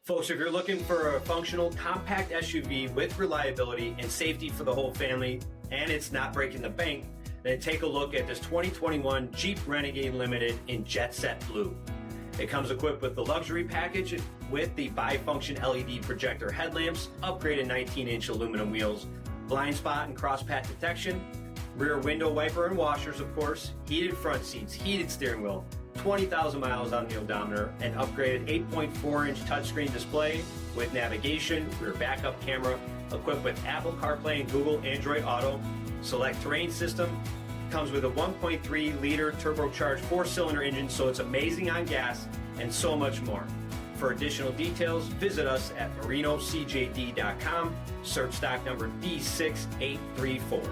Folks, if you're looking for a functional, compact SUV with reliability and safety for the whole family, and it's not breaking the bank, then take a look at this 2021 Jeep Renegade Limited in Jet Set Blue. It comes equipped with the luxury package with the bifunction LED projector headlamps, upgraded 19-inch aluminum wheels, blind spot and cross path detection, rear window wiper and washers, of course, heated front seats, heated steering wheel, 20,000 miles on the odometer, an upgraded 8.4-inch touchscreen display with navigation, rear backup camera, equipped with Apple CarPlay and Google Android Auto, select terrain system, comes with a 1.3-liter turbocharged 4-cylinder engine, so it's amazing on gas, and so much more. For additional details, visit us at marinocjd.com, search stock number D6834.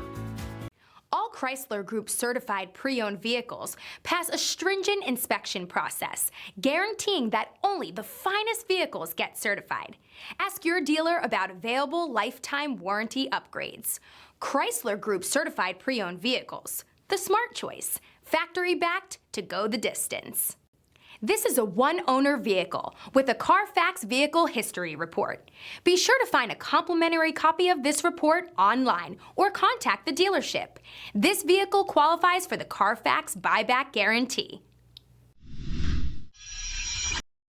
All Chrysler Group certified pre-owned vehicles pass a stringent inspection process, guaranteeing that only the finest vehicles get certified. Ask your dealer about available lifetime warranty upgrades. Chrysler Group certified pre-owned vehicles, the smart choice, factory backed to go the distance. This is a one-owner vehicle with a Carfax Vehicle History Report. Be sure to find a complimentary copy of this report online or contact the dealership. This vehicle qualifies for the Carfax Buyback Guarantee.